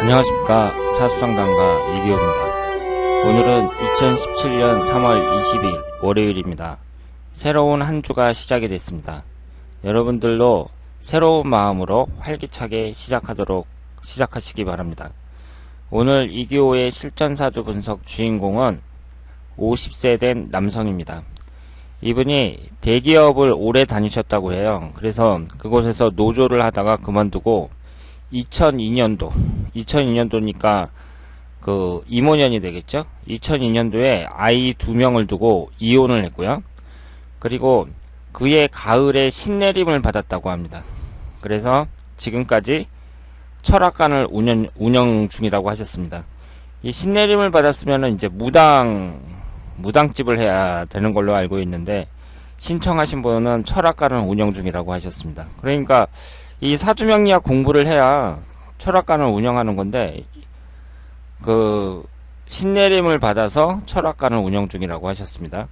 안녕하십니까. 사수상담가 이기호입니다. 오늘은 2017년 3월 20일 월요일입니다. 새로운 한 주가 시작이 됐습니다. 여러분들도 새로운 마음으로 활기차게 시작하시기 바랍니다. 오늘 이기호의 실전사주 분석 주인공은 50세 된 남성입니다. 이분이 대기업을 오래 다니셨다고 해요. 그래서 그곳에서 노조를 하다가 그만두고 2002년도니까 그 이모년이 되겠죠. 2002년도에 아이 2명을 두고 이혼을 했고요. 그리고 그해 가을에 신내림을 받았다고 합니다. 그래서 지금까지 철학관을 운영 중이라고 하셨습니다. 이 신내림을 받았으면 이제 무당집을 해야 되는 걸로 알고 있는데, 신청하신 분은 철학관을 운영 중이라고 하셨습니다. 그러니까 이 사주명리학 공부를 해야 철학관을 운영하는 건데, 그 신내림을 받아서 철학관을 운영 중이라고 하셨습니다.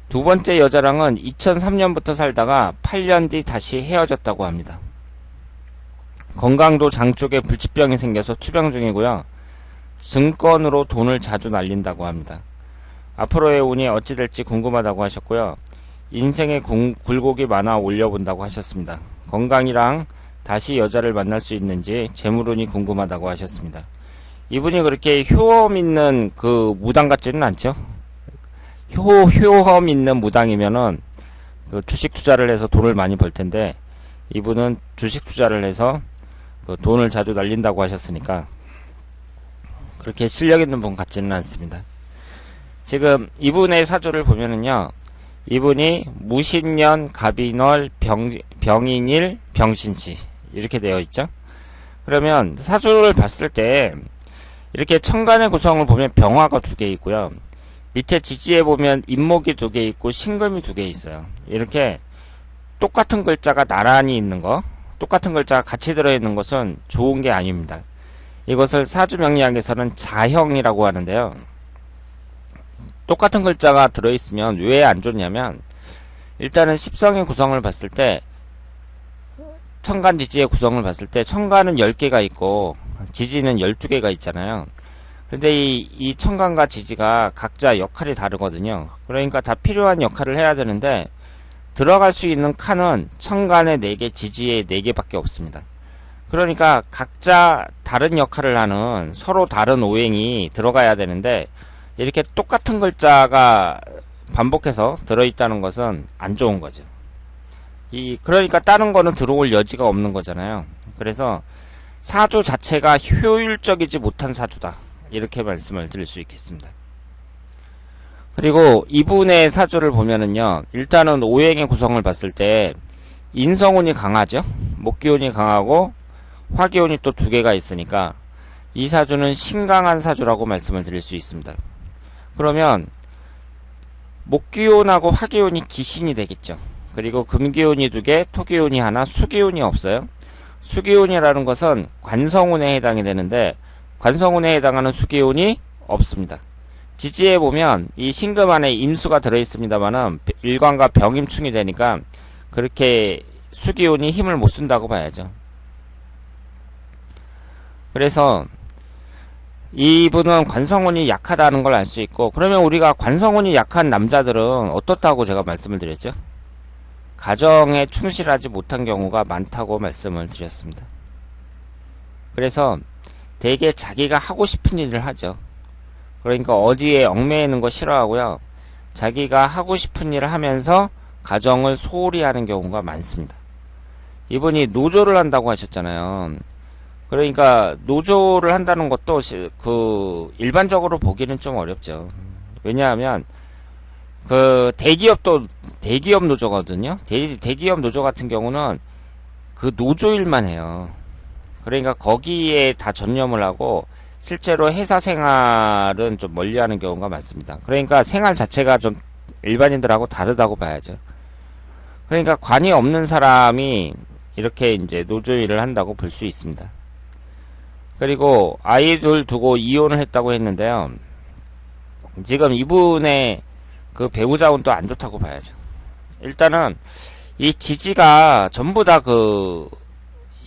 두 번째 여자랑은 2003년부터 살다가 8년 뒤 다시 헤어졌다고 합니다. 건강도 장 쪽에 불치병이 생겨서 투병 중이고요. 증권으로 돈을 자주 날린다고 합니다. 앞으로의 운이 어찌 될지 궁금하다고 하셨고요. 인생에 굴곡이 많아 올려본다고 하셨습니다. 건강이랑 다시 여자를 만날 수 있는지 재물운이 궁금하다고 하셨습니다. 이분이 그렇게 효험 있는 그 무당 같지는 않죠? 효험 있는 무당이면은 그 주식 투자를 해서 돈을 많이 벌 텐데, 이분은 주식 투자를 해서 그 돈을 자주 날린다고 하셨으니까 그렇게 실력 있는 분 같지는 않습니다. 지금 이분의 사주를 보면은요, 이분이 무신년, 갑인월, 병인일, 병신시 이렇게 되어 있죠. 그러면 사주를 봤을 때 이렇게 천간의 구성을 보면 병화가 2개 있고요. 밑에 지지에 보면 임목이 2개 있고 신금이 2개 있어요. 이렇게 똑같은 글자가 나란히 있는 거, 똑같은 글자가 같이 들어있는 것은 좋은 게 아닙니다. 이것을 사주명리학에서는 자형이라고 하는데요. 똑같은 글자가 들어있으면 왜 안 좋냐면, 일단은 십성의 구성을 봤을 때, 천간 지지의 구성을 봤을 때 천간은 10개가 있고 지지는 12개가 있잖아요. 근데 이 천간과 지지가 각자 역할이 다르거든요. 그러니까 다 필요한 역할을 해야 되는데, 들어갈 수 있는 칸은 천간에 4개, 지지에 4개밖에 없습니다. 그러니까 각자 다른 역할을 하는 서로 다른 오행이 들어가야 되는데, 이렇게 똑같은 글자가 반복해서 들어있다는 것은 안 좋은 거죠. 그러니까 다른 거는 들어올 여지가 없는 거잖아요. 그래서 사주 자체가 효율적이지 못한 사주다, 이렇게 말씀을 드릴 수 있겠습니다. 그리고 이분의 사주를 보면은요, 일단은 오행의 구성을 봤을 때 인성운이 강하죠. 목기운이 강하고 화기운이 또 2개가 있으니까 이 사주는 신강한 사주라고 말씀을 드릴 수 있습니다. 그러면 목기운하고 화기운이 기신이 되겠죠. 그리고 금기운이 2개, 토기운이 1, 수기운이 없어요. 수기운이라는 것은 관성운에 해당이 되는데, 관성운에 해당하는 수기운이 없습니다. 지지에 보면 이 신금 안에 임수가 들어있습니다만은 일관과 병임충이 되니까 그렇게 수기운이 힘을 못 쓴다고 봐야죠. 그래서 이분은 관성운이 약하다는 걸 알 수 있고, 그러면 우리가 관성운이 약한 남자들은 어떻다고 제가 말씀을 드렸죠? 가정에 충실하지 못한 경우가 많다고 말씀을 드렸습니다. 그래서 대개 자기가 하고 싶은 일을 하죠. 그러니까 어디에 얽매이는 거 싫어하고요. 자기가 하고 싶은 일을 하면서 가정을 소홀히 하는 경우가 많습니다. 이분이 노조를 한다고 하셨잖아요. 그러니까 노조를 한다는 것도 일반적으로 보기는 좀 어렵죠. 왜냐하면 대기업 노조거든요. 대기업 노조 같은 경우는 그 노조 일만 해요. 그러니까 거기에 다 전념을 하고 실제로 회사 생활은 좀 멀리하는 경우가 많습니다. 그러니까 생활 자체가 좀 일반인들하고 다르다고 봐야죠. 그러니까 관이 없는 사람이 이렇게 이제 노조 일을 한다고 볼 수 있습니다. 그리고 아이들 두고 이혼을 했다고 했는데요. 지금 이분의 그 배우자운도 안 좋다고 봐야죠. 일단은 이 지지가 전부 다 그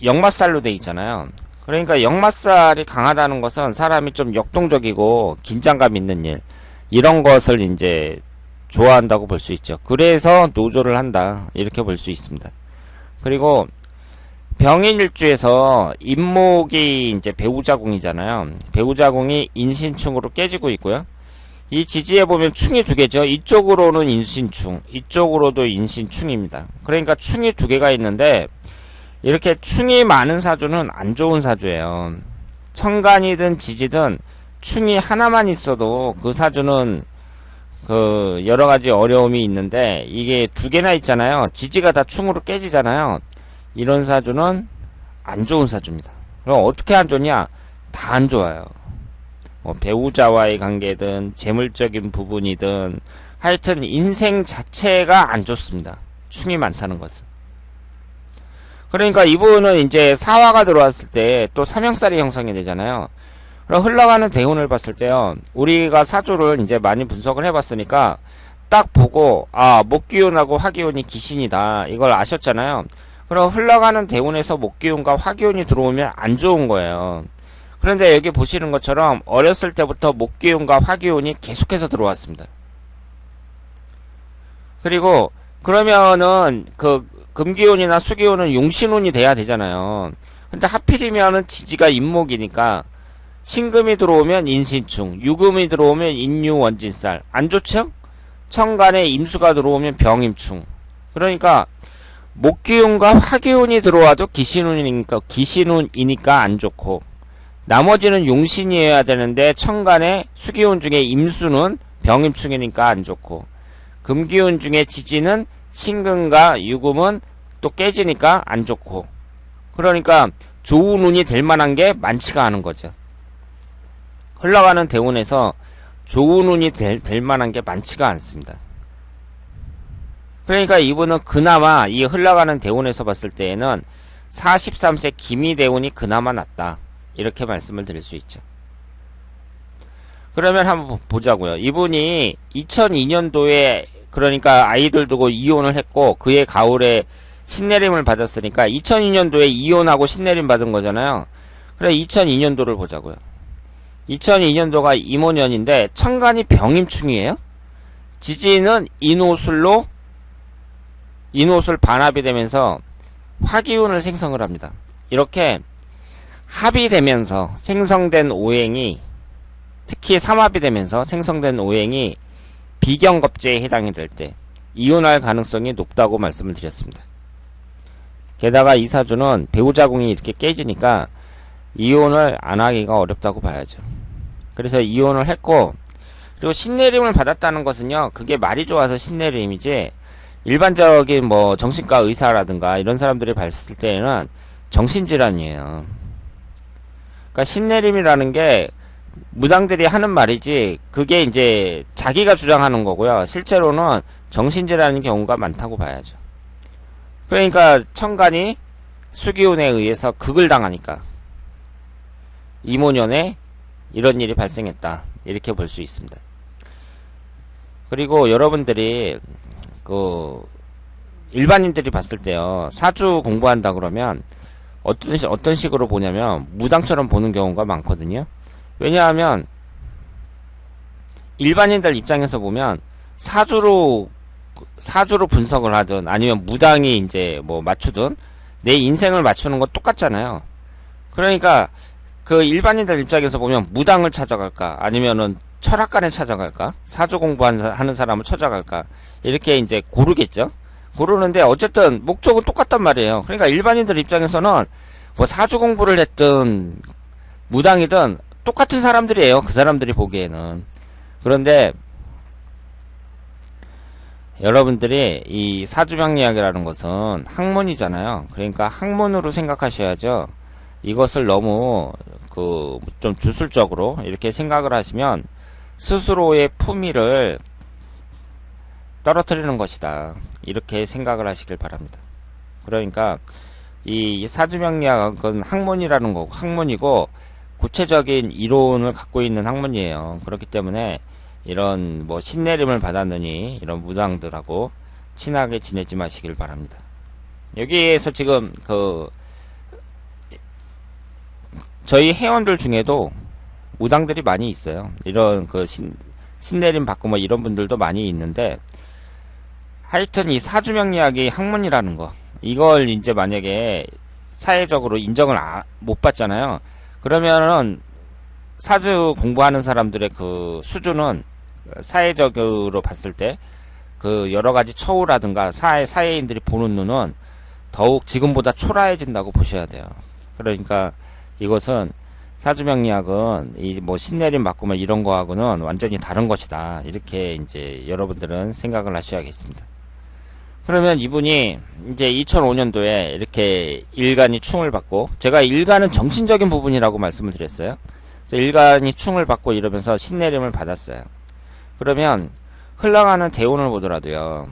역마살로 돼 있잖아요. 그러니까 역마살이 강하다는 것은 사람이 좀 역동적이고 긴장감 있는 일, 이런 것을 이제 좋아한다고 볼 수 있죠. 그래서 노조를 한다, 이렇게 볼 수 있습니다. 그리고 병인일주에서 임목이 이제 배우자궁이잖아요. 배우자궁이 인신충으로 깨지고 있고요. 이 지지에 보면 충이 두 개죠. 이쪽으로는 인신충, 이쪽으로도 인신충입니다. 그러니까 충이 두 개가 있는데, 이렇게 충이 많은 사주는 안 좋은 사주예요. 천간이든 지지든 충이 하나만 있어도 그 사주는 그 여러 가지 어려움이 있는데, 이게 두 개나 있잖아요. 지지가 다 충으로 깨지잖아요. 이런 사주는 안 좋은 사주입니다. 그럼 어떻게 안 좋냐? 다 안 좋아요. 뭐 배우자와의 관계든 재물적인 부분이든 하여튼 인생 자체가 안 좋습니다. 충이 많다는 것은. 그러니까 이분은 이제 사화가 들어왔을 때 또 삼형살이 형성이 되잖아요. 그럼 흘러가는 대운을 봤을 때요, 우리가 사주를 이제 많이 분석을 해봤으니까 딱 보고, 아, 목기운하고 화기운이 기신이다, 이걸 아셨잖아요. 그럼 흘러가는 대운에서 목기운과 화기운이 들어오면 안 좋은 거예요. 그런데 여기 보시는 것처럼 어렸을 때부터 목기운과 화기운이 계속해서 들어왔습니다. 그리고 그러면은 그 금기운이나 수기운은 용신운이 돼야 되잖아요. 근데 하필이면은 지지가 임목이니까 신금이 들어오면 인신충, 유금이 들어오면 인유원진살, 안 좋죠? 천간에 임수가 들어오면 병임충. 그러니까 목기운과 화기운이 들어와도 기신운이니까 안 좋고, 나머지는 용신이어야 되는데 천간에 수기운 중에 임수는 병임충이니까 안 좋고, 금기운 중에 지지는 신금과 유금은 또 깨지니까 안 좋고, 그러니까 좋은 운이 될 만한 게 많지가 않은 거죠. 흘러가는 대운에서 좋은 운이 될 만한 게 많지가 않습니다. 그러니까 이분은 그나마 이 흘러가는 대운에서 봤을 때에는 43세 기미대운이 그나마 낫다, 이렇게 말씀을 드릴 수 있죠. 그러면 한번 보자고요. 이분이 2002년도에 그러니까 아이들 두고 이혼을 했고, 그해 가을에 신내림을 받았으니까 2002년도에 이혼하고 신내림 받은 거잖아요. 그래 2002년도를 보자고요. 2002년도가 임오년인데 천간이 병임충이에요. 지지는 인오술 반합이 되면서 화기운을 생성을 합니다. 이렇게 합이 되면서 생성된 오행이, 특히 삼합이 되면서 생성된 오행이 비경겁제에 해당이 될 때 이혼할 가능성이 높다고 말씀을 드렸습니다. 게다가 이 사주는 배우자궁이 이렇게 깨지니까 이혼을 안 하기가 어렵다고 봐야죠. 그래서 이혼을 했고, 그리고 신내림을 받았다는 것은요, 그게 말이 좋아서 신내림이지, 일반적인 뭐 정신과 의사라든가 이런 사람들이 봤을 때에는 정신질환이에요. 그러니까 신내림이라는 게 무당들이 하는 말이지, 그게 이제 자기가 주장하는 거고요. 실제로는 정신질환인 경우가 많다고 봐야죠. 그러니까 천간이 수기운에 의해서 극을 당하니까 임오년에 이런 일이 발생했다, 이렇게 볼 수 있습니다. 그리고 여러분들이 그 일반인들이 봤을 때요, 사주 공부한다 그러면 어떤 식으로 보냐면 무당처럼 보는 경우가 많거든요. 왜냐하면 일반인들 입장에서 보면 사주로 분석을 하든 아니면 무당이 이제 뭐 맞추든 내 인생을 맞추는 건 똑같잖아요. 그러니까 그 일반인들 입장에서 보면 무당을 찾아갈까 아니면은 철학관에 찾아갈까, 사주 공부하는 사람을 찾아갈까, 이렇게 이제 고르겠죠. 고르는데 어쨌든 목적은 똑같단 말이에요. 그러니까 일반인들 입장에서는 뭐 사주 공부를 했든 무당이든 똑같은 사람들이에요, 그 사람들이 보기에는. 그런데 여러분들이 이 사주명리학이라는 것은 학문이잖아요. 그러니까 학문으로 생각하셔야죠. 이것을 너무 좀 주술적으로 이렇게 생각을 하시면 스스로의 품위를 떨어뜨리는 것이다, 이렇게 생각을 하시길 바랍니다. 그러니까 이 사주명리학은 학문이라는 거고, 학문이고 구체적인 이론을 갖고 있는 학문이에요. 그렇기 때문에 이런 뭐 신내림을 받았느니 이런 무당들하고 친하게 지내지 마시길 바랍니다. 여기에서 지금 저희 회원들 중에도 무당들이 많이 있어요. 이런 그 신내림 받고 뭐 이런 분들도 많이 있는데, 하여튼 이 사주명리학이 학문이라는 거, 이걸 이제 만약에 사회적으로 인정을 못 받잖아요. 그러면은 사주 공부하는 사람들의 그 수준은 사회적으로 봤을 때 그 여러 가지 처우라든가 사회인들이 보는 눈은 더욱 지금보다 초라해진다고 보셔야 돼요. 그러니까 이것은 사주명리학은 이 뭐 신내림 받고 뭐 이런 거하고는 완전히 다른 것이다. 이렇게 이제 여러분들은 생각을 하셔야겠습니다. 그러면 이분이 이제 2005년도에 이렇게 일간이 충을 받고, 제가 일간은 정신적인 부분이라고 말씀을 드렸어요. 그래서 일간이 충을 받고 이러면서 신내림을 받았어요. 그러면 흘러가는 대운을 보더라도요,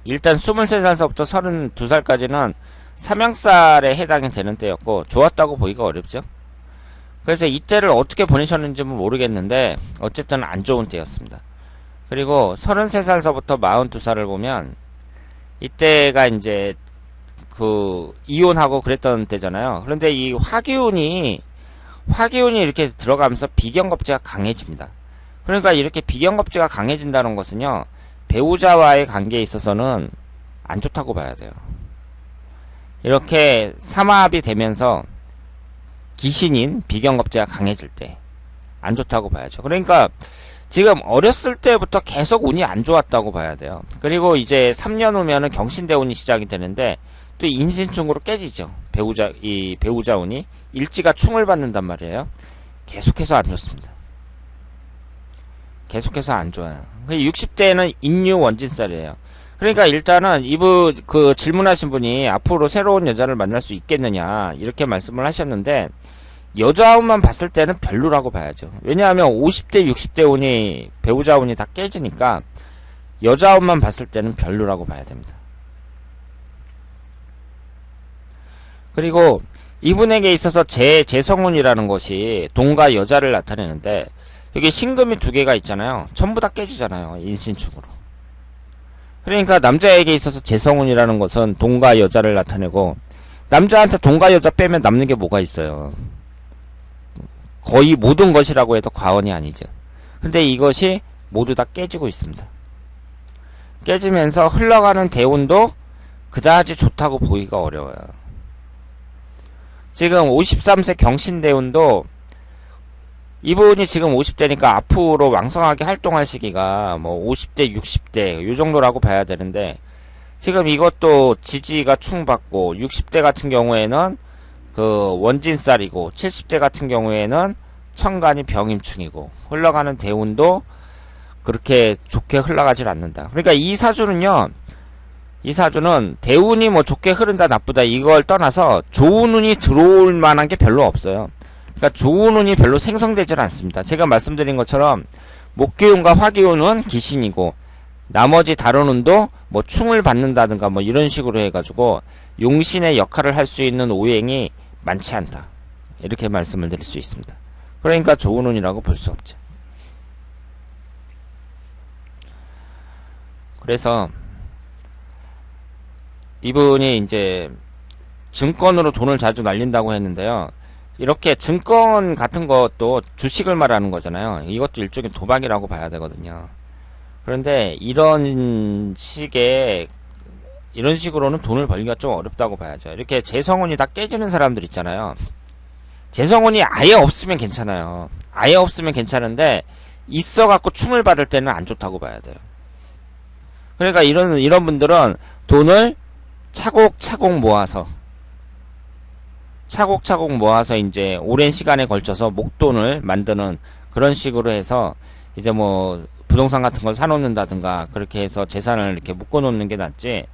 일단 23살서부터 32살까지는 삼형살에 해당이 되는 때였고 좋았다고 보기가 어렵죠. 그래서 이때를 어떻게 보내셨는지 모르겠는데 어쨌든 안 좋은 때였습니다. 그리고 33살서부터 42살을 보면 이때가 이제 그 이혼하고 그랬던 때잖아요. 그런데 이 화기운이 이렇게 들어가면서 비견겁지가 강해집니다. 그러니까 이렇게 비견겁지가 강해진다는 것은요, 배우자와의 관계에 있어서는 안 좋다고 봐야 돼요. 이렇게 삼합이 되면서 기신인 비견겁지가 강해질 때 안 좋다고 봐야죠. 그러니까 지금 어렸을 때부터 계속 운이 안 좋았다고 봐야 돼요. 그리고 이제 3년 후면은 경신대운이 시작이 되는데 또 인신충으로 깨지죠. 배우자 운이 일지가 충을 받는단 말이에요. 계속해서 안 좋습니다. 계속해서 안 좋아요. 60대에는 인유 원진살이에요. 그러니까 일단은 이분 그 질문하신 분이 앞으로 새로운 여자를 만날 수 있겠느냐 이렇게 말씀을 하셨는데, 여자운만 봤을 때는 별로라고 봐야죠. 왜냐하면 50대 60대 운이 배우자 운이 다 깨지니까 여자운만 봤을 때는 별로라고 봐야 됩니다. 그리고 이분에게 있어서 재성운이라는 것이 동과 여자를 나타내는데, 여기 신금이 두 개가 있잖아요. 전부 다 깨지잖아요. 인신축으로. 그러니까 남자에게 있어서 재성운이라는 것은 동과 여자를 나타내고, 남자한테 동과 여자 빼면 남는 게 뭐가 있어요. 거의 모든 것이라고 해도 과언이 아니죠. 근데 이것이 모두 다 깨지고 있습니다. 깨지면서 흘러가는 대운도 그다지 좋다고 보기가 어려워요. 지금 53세 경신대운도 이분이 지금 50대니까 앞으로 왕성하게 활동할 시기가 뭐 50대, 60대 요 정도라고 봐야 되는데, 지금 이것도 지지가 충받고 60대 같은 경우에는 그 원진살이고 70대 같은 경우에는 천간이 병임충이고 흘러가는 대운도 그렇게 좋게 흘러가질 않는다. 그러니까 이 사주는 대운이 뭐 좋게 흐른다 나쁘다 이걸 떠나서 좋은 운이 들어올 만한 게 별로 없어요. 그러니까 좋은 운이 별로 생성되질 않습니다. 제가 말씀드린 것처럼 목기운과 화기운은 기신이고 나머지 다른 운도 뭐 충을 받는다든가 뭐 이런 식으로 해가지고 용신의 역할을 할 수 있는 오행이 많지 않다. 이렇게 말씀을 드릴 수 있습니다. 그러니까 좋은 운이라고 볼 수 없죠. 그래서 이분이 이제 증권으로 돈을 자주 날린다고 했는데요. 이렇게 증권 같은 것도 주식을 말하는 거잖아요. 이것도 일종의 도박이라고 봐야 되거든요. 그런데 이런 식으로는 돈을 벌기가 좀 어렵다고 봐야죠. 이렇게 재성운이 다 깨지는 사람들 있잖아요. 재성운이 아예 없으면 괜찮아요. 아예 없으면 괜찮은데 있어갖고 충을 받을 때는 안 좋다고 봐야 돼요. 그러니까 이런 분들은 돈을 차곡차곡 모아서 이제 오랜 시간에 걸쳐서 목돈을 만드는 그런 식으로 해서 이제 뭐 부동산 같은 걸 사놓는다든가 그렇게 해서 재산을 이렇게 묶어놓는 게 낫지.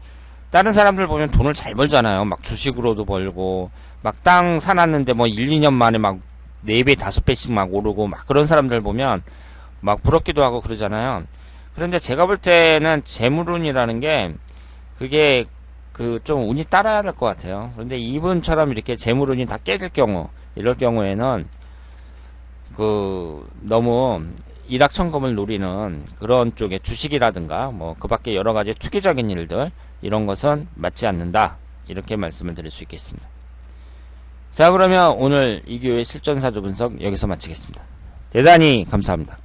다른 사람들 보면 돈을 잘 벌잖아요. 막 주식으로도 벌고 막 땅 사놨는데 뭐 1, 2년 만에 막 4배, 5배씩 막 오르고 막 그런 사람들 보면 막 부럽기도 하고 그러잖아요. 그런데 제가 볼 때는 재물운이라는 게 그게 좀 운이 따라야 될 것 같아요. 그런데 이분처럼 이렇게 재물운이 다 깨질 경우, 이럴 경우에는 너무 일확천금을 노리는 그런 쪽의 주식이라든가 뭐 그 밖에 여러 가지 투기적인 일들, 이런 것은 맞지 않는다. 이렇게 말씀을 드릴 수 있겠습니다. 자, 그러면 오늘 이교의 실전사주 분석 여기서 마치겠습니다. 대단히 감사합니다.